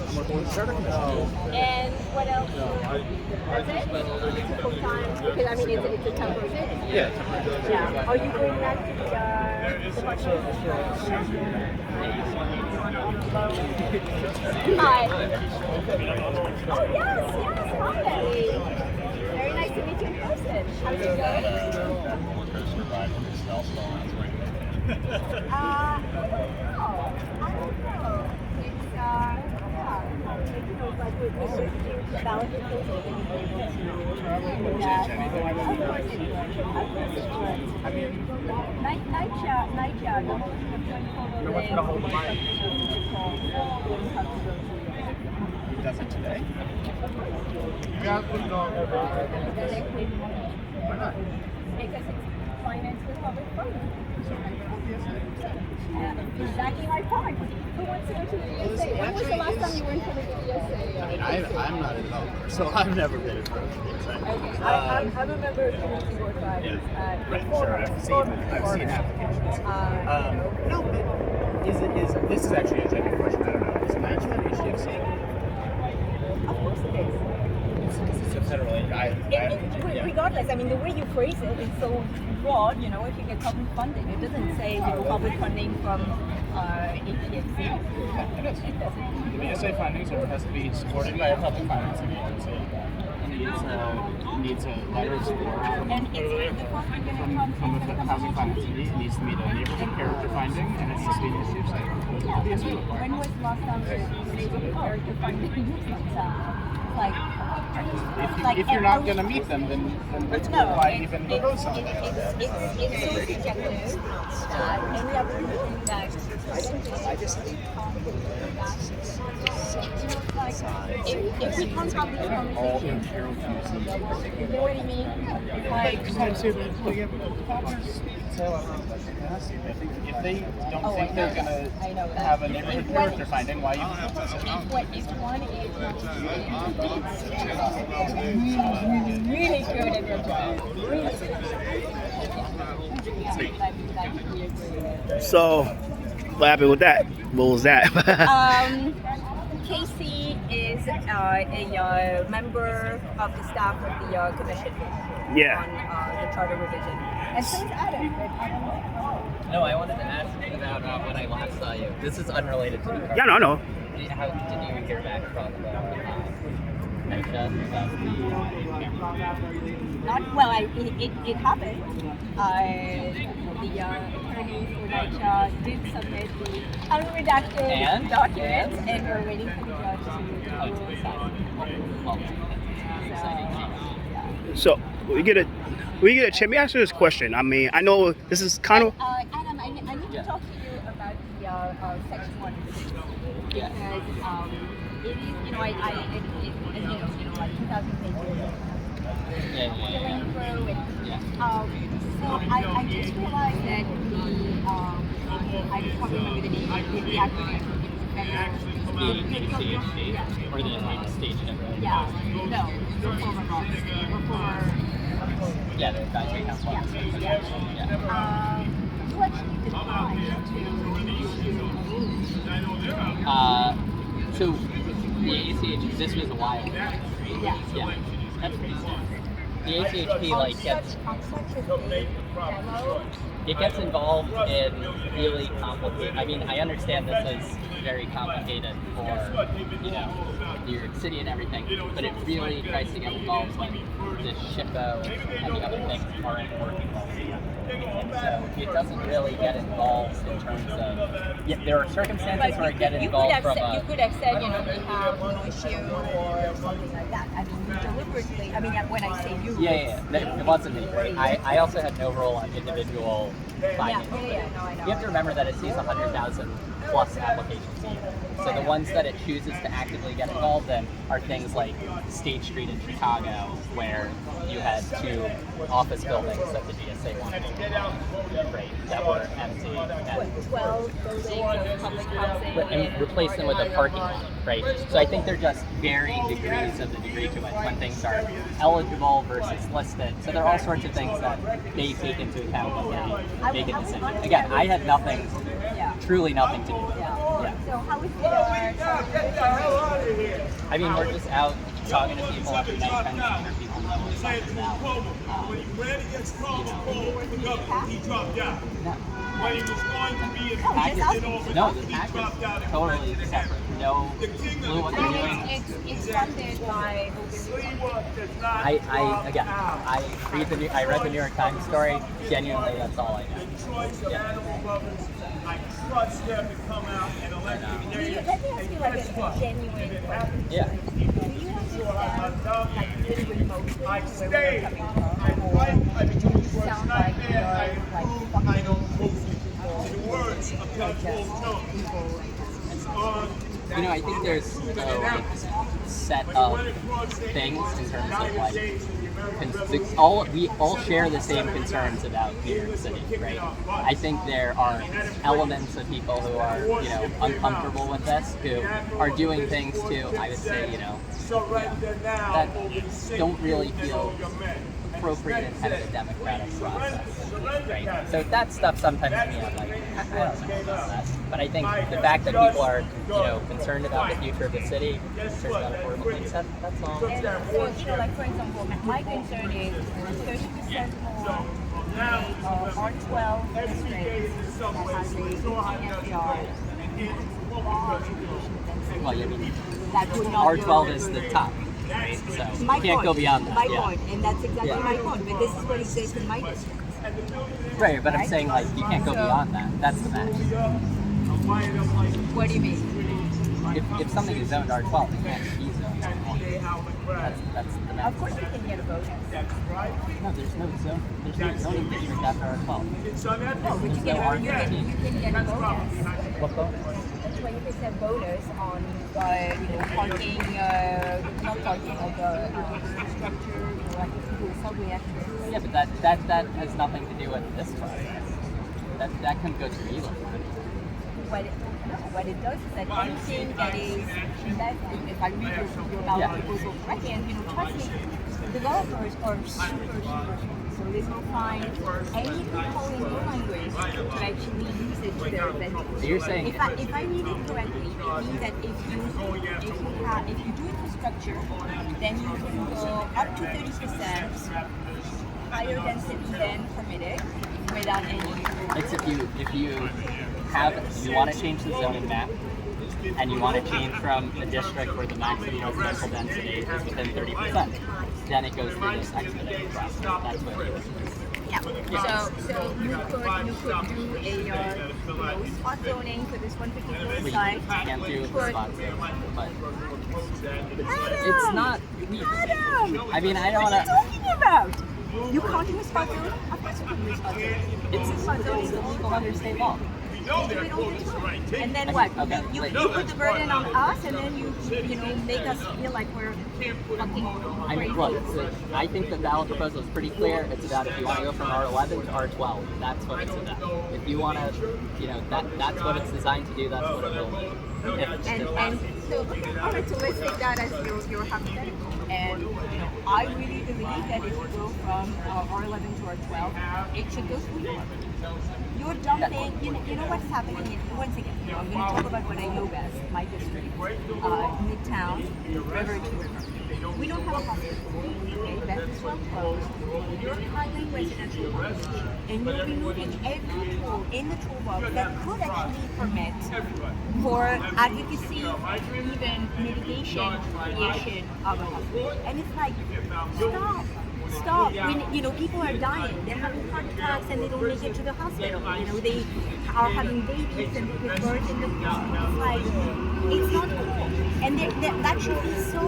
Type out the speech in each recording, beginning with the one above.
And what else? That's it? Full time? Because I mean, it's a temporary thing. Yeah. Are you going back to the Hi. Oh yes, finally. Very nice to meet you in person. How's it going? I don't know. It's like with validation. Night chat. Does it today? Why not? Because it's finance with public funds. Exactly my point. Who wants to go to the DSA? When was the last time you went to the DSA? I mean, I'm not a developer, so I've never been approached for DSA. Okay, I'm a member of Community Board 5. Right, sure. I've seen applications. No, but this is actually a genuine question. I don't know. Is management HDFC? Of course it is. It's a federal agency. Regardless, I mean, the way you phrase it is so broad, if you get public funding. It doesn't say public funding from HDFC. It does. The BSA funding has to be supported by a public financing agency. It needs a letter of support from the housing financing agency. It needs to meet a neighborhood character finding, and it needs to be an issue site. When was the last time the neighborhood character finding? If you're not going to meet them, then why even propose something? It's so subjective that any other thing that if we can't have this conversation, you know what I mean? If they don't think they're going to have a neighborhood character finding, why even propose it? If one is really good at their job, So, what happened with that? What was that? Casey is a member of the staff of the commission on the charter revision. And so is Adam. No, I wanted to ask about when I last saw you. This is unrelated to the car. Yeah, no. Did you hear back from NYS? It happened. The attorney for NYS did submit the unredacted documents, and we're waiting for the judge to sign. So we get a chance. Let me ask you this question. I mean, I know this is kind of. Adam, I need to talk to you about the section 1 because it is, like 2,000 pages. So I just realized that I just can't remember the name of the acronym. The ACHD or the stage number? Yeah, no, reform. Yeah, the advisory council. You actually declined to. So the ACH, this was a while ago. Yeah. That's pretty standard. The ACHP gets involved in really complicated. I mean, I understand this is very complicated for New York City and everything, but it really tries to get involved when the SHPO and the other things aren't working well. And so it doesn't really get involved in terms of. There are circumstances where it gets involved from you could have said, we have no issue or something like that. I mean, deliberately. I mean, when I say you. Yeah. It wasn't me. I also had no role on individual findings. No, I know. You have to remember that it sees 100,000 plus applications a year. So the ones that it chooses to actively get involved in are things like State Street in Chicago, where you had 2 office buildings that the DSA wanted to rate that were empty. And 12 buildings of public housing. And replace them with a parking lot, right? So I think they're just varying degrees of the degree to when things are eligible versus listed. So there are all sorts of things that they take into account when they make a decision. Again, I had nothing, truly nothing to do with it. So how is I mean, we're just out talking to people every night, trying to make sure people know what we're talking about. No, the pack is totally separate. No clue what they're doing. It's funded by I read the New York Times story. Genuinely, that's all I know. Yeah. Let me ask you like a genuine question. Yeah. Do you understand like really remotely where we're coming from? Or do you sound like you're like fucking crazy people, like just people? You know, I think there's a set of things in terms of like we all share the same concerns about New York City, right? I think there are elements of people who are, you know, uncomfortable with this, who are doing things to, I would say, that don't really feel appropriate in kind of a democratic process, right? So that stuff sometimes to me, I'm like, I don't know about that. But I think the fact that people are, concerned about the future of the city, concerned about affordable things, that's all. And so, like for example, my concern is 30% more R12 district that has a NPR. Well, I mean, That would not R12 is the top, right? So you can't go beyond that. My Yeah. point, and that's exactly my point. But this is what exists in my district. Right, but I'm saying like you can't go beyond that. That's the max. What do you mean? If something is zoned R12, it can't be zoned R1. That's the max. Of course, you can get a bonus. No, there's no zoning district after R12. No, but you There's no can R13. get a bonus. What bonus? 20% bonus on, parking, not parking, of the infrastructure, like if you do subway access. Yeah, but that has nothing to do with this process. That can go through either. What it does is that anything that is, if I read your ballot proposal correctly, and trust me, developers are super. So they will find any loophole in your language to actually use it to their advantage. So you're saying If I read it correctly, it means that if you do infrastructure, then you can go up to 30% higher density than permitted without any. it's if you want to change the zoning map, and you want to change from a district where the maximum residential density is within 30%, then it goes through this expedited process. That's what it is. Yeah. So you could do a spot zoning for this one particular But site. you can't do the spot zoning, but Adam, it's not. Adam, I mean, I don't what want are you talking about? You can't do a spot zoning? Of course you can do a spot zoning. It's spot zoning. It's illegal under state law. You do it all the time. And then what? Okay. You put the burden on us, and then you make us feel like we're fucking I mean, look, I think the ballot proposal is pretty clear. It's about if you want to go from R11 to R12. That's what it's about. If you want to, that's what it's designed to do. That's what it will do. And so, all right, so let's take that as your hypothetical. And I really believe that if you go from R11 to R12, it should go through York. You're dumping, you know what's happening. Once again, I'm going to talk about what I know best, my district, Midtown, River to River. We don't have a hospital. Okay, Beth's well closed. You're highly residential population, and you're removing every tool in the toolbox that could actually permit for advocacy, even mitigation, creation of a hospital. And it's like, stop. When people are dying, they're having heart attacks and they don't make it to the hospital. They are having babies and they give birth in the hospital. It's like, it's not cool. And that should be so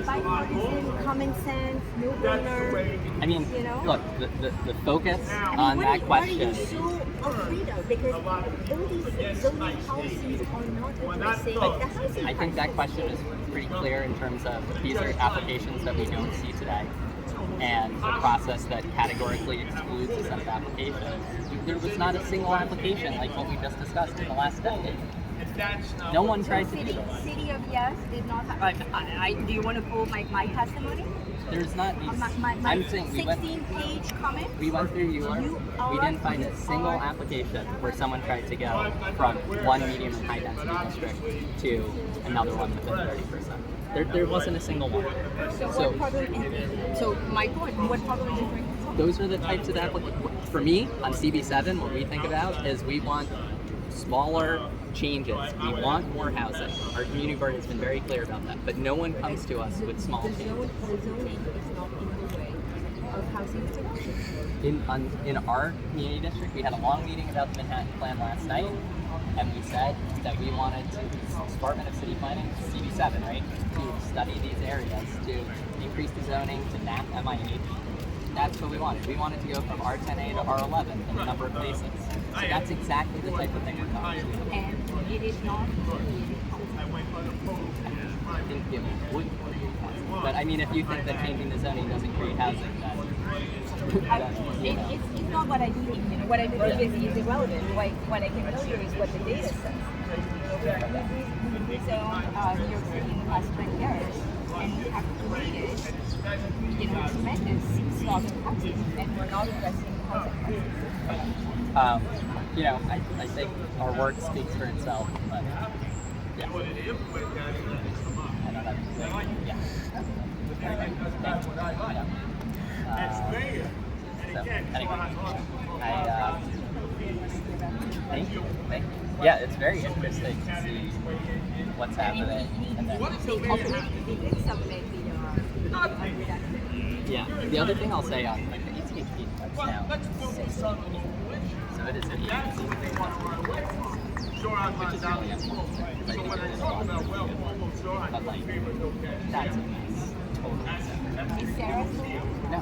bipartisan, common sense, no brainer. I mean, look, the focus on that question. What are you so afraid of? Because all these zoning policies are not addressing the housing. I think that question is pretty clear in terms of these are applications that we don't see today, and a process that categorically excludes a set of applications. There was not a single application like what we just discussed in the last decade. No one tried to do City, this. City of Yes did not have. Do you want to pull my testimony? There's not. My I'm saying we went. 16-page comment? We went through yours. We didn't find a single application where someone tried to go from one medium and high density district to another one within 30%. There wasn't a single one. So my point, what problem is it? Those are the types of applications. For me, on CB7, what we think about is we want smaller changes. We want more housing. Our community board has been very clear about that, but no one comes to us with small changes. The zoning is not in the way of housing development. In our community district, we had a long meeting about the Manhattan Plan last night, and we said that we wanted to, Department of City Planning, CB7, right, to study these areas, to increase the zoning, to map MIH. That's what we wanted. We wanted to go from R10A to R11 in a number of places. So that's exactly the type of thing we're talking about. And it is not I think it would create housing. But I mean, if you think that changing the zoning doesn't create housing, then it's not what I believe. You know, what I believe is irrelevant. What I can tell you is what the data says. So New York City in the past 20 years, and we have created, tremendous slaughter of housing, and we're not addressing housing crisis. I think our work speaks for itself, but yeah. I don't have to say, yeah. So, anyway, thank you. Yeah, it's very interesting to see what's happening. And then, yeah, the other thing I'll say on like the 18 feet now, so it is an easy which is really important, because I think it is a lot of good. But like, that's a mess. Totally. Is Sarah No.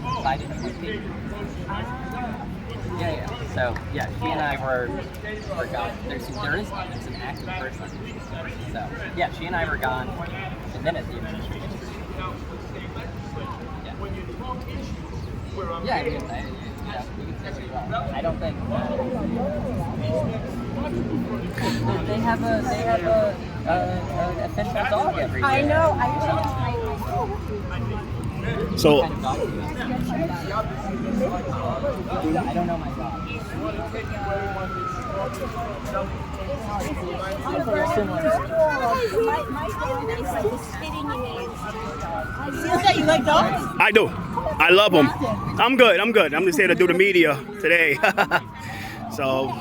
Decided to be. Yeah. So yeah, she and I were gone. There's an active person. So yeah, she and I were gone the minute the administration. Yeah. I mean, we can say what we want. I don't think they have an official dog every year. I know. So I don't know my dog. You like dogs? I do. I love them. I'm good. I'm just here to do the media today. So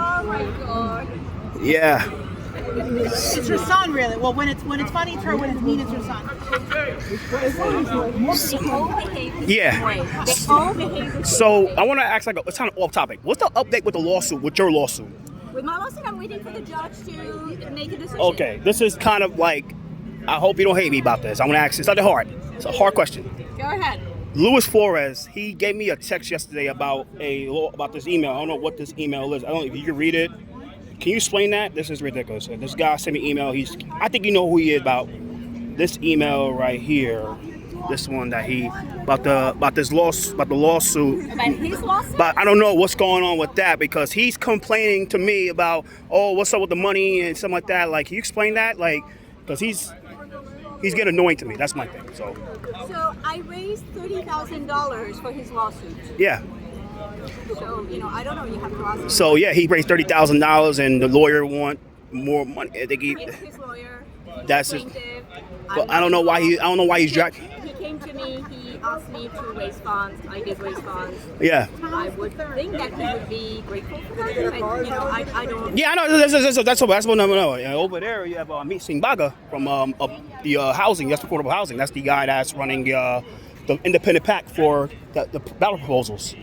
Oh my god. yeah. It's her son, really. Well, when it's funny, it's her. When it's mean, it's her son. Yeah. So I want to ask it's kind of off topic. What's the update with the lawsuit? With your lawsuit? With my lawsuit, I'm waiting for the judge to make a decision. Okay. This is kind of like. I hope you don't hate me about this. I'm gonna ask. It's not hard. It's a hard question. Go ahead. Luis Flores, he gave me a text yesterday about this email. I don't know what this email is. I don't know if you can read it. Can you explain that? This is ridiculous. This guy sent me an email. I think you know who he is about this email right here. This one that about the lawsuit. About his lawsuit? But I don't know what's going on with that because he's complaining to me about what's up with the money and something like that. Like, can you explain that? Like, because he's getting annoying to me. That's my thing. So I raised $30,000 for his lawsuit. yeah. So, I don't know, you have to ask him. So yeah, he raised $30,000 and the lawyer want more money. I think It's his lawyer. That's his. Plaintiff. But I don't know why he's dragging. He came to me, he asked me to raise funds. I did raise funds. Yeah. I would think that he would be grateful for that. But, I don't. Yeah, I know. That's what I know. Over there, you have Amit Singh Baga from the housing. That's affordable housing. That's the guy that's running the independent PAC for the ballot proposals.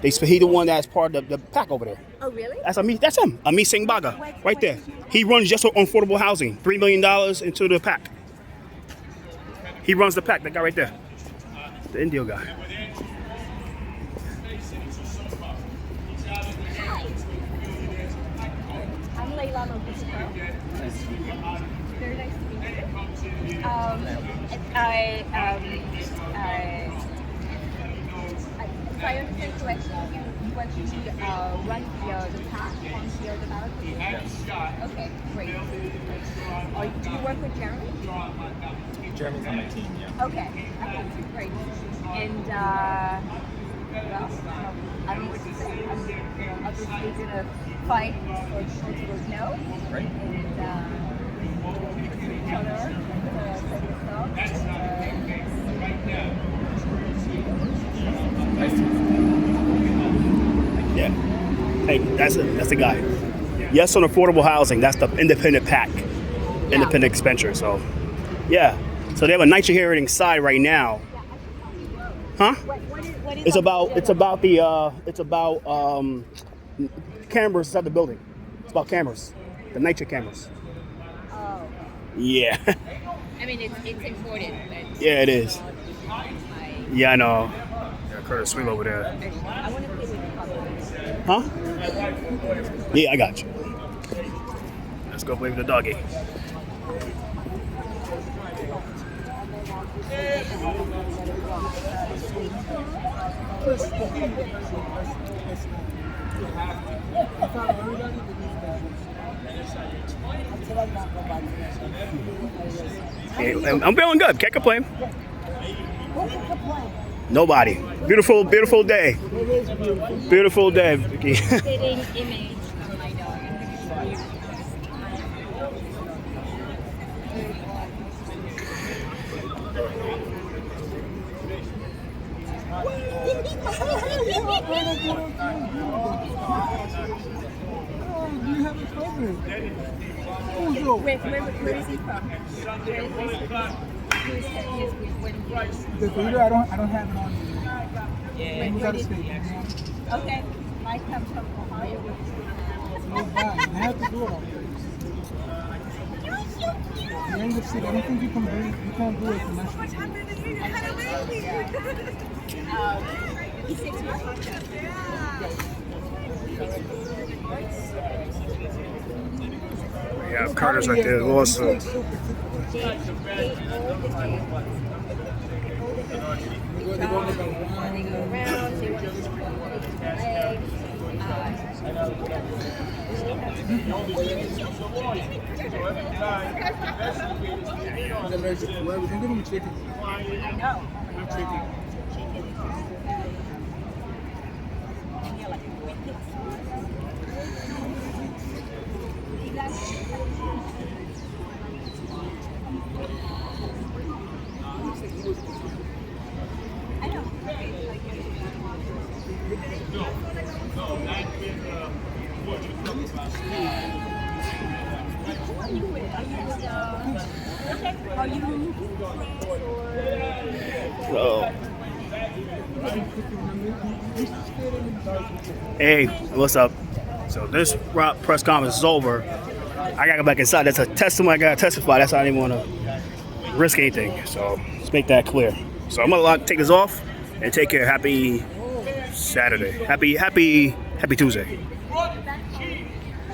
He's the one that's part of the PAC over there. Oh, really? That's him. Amit Singh Baga, right there. He runs just on affordable housing. $3 million into the PAC. He runs the PAC. That guy right there, the Indio guy. I'm Layla Law-Gisiko. Very nice to meet you. If I understand correctly, you want to run the path on the ballot? Yes. Okay, great. Do you work with Jeremy? Jeremy's on my team, yeah. Okay, great. And well, I don't know what to say. Obviously gonna fight for to vote no. Right. And each other, Nice to meet you. Yeah. Hey, that's the guy. Yes on affordable housing. That's the independent PAC, independent expenditure. So, yeah. So they have a NYS hearing inside right now. Huh? what is It's about cameras inside the building. It's about cameras, the NYS cameras. Oh. Yeah. I mean, it's important. But Yeah, it is. I Yeah, I know. Yeah, Curtis, swing over there. I want to play with the public. Huh? Yeah, I got you. Let's go play with the doggy. Hey, I'm feeling good. Can't complain. Nobody. Beautiful, beautiful day. Beautiful day, Vicky. Fitting image of my dog. Where is he from? The Twitter, I don't have it on me. He's out of state. Okay, Mike comes from Ohio. No bad. They have to do it all. You're in the city. I don't think you can't do it commercially. He's 6 years old. We have Carter's right there. Awesome. He's allergic to it. We can give him chicken. I know. Chicken. I know. Are you Oh. Hey, what's up? So this press conference is over. I gotta go back inside. That's a testimony. I gotta testify. That's why I didn't want to risk anything. So let's make that clear. So I'm gonna take this off and take care. Happy Saturday. Happy Tuesday.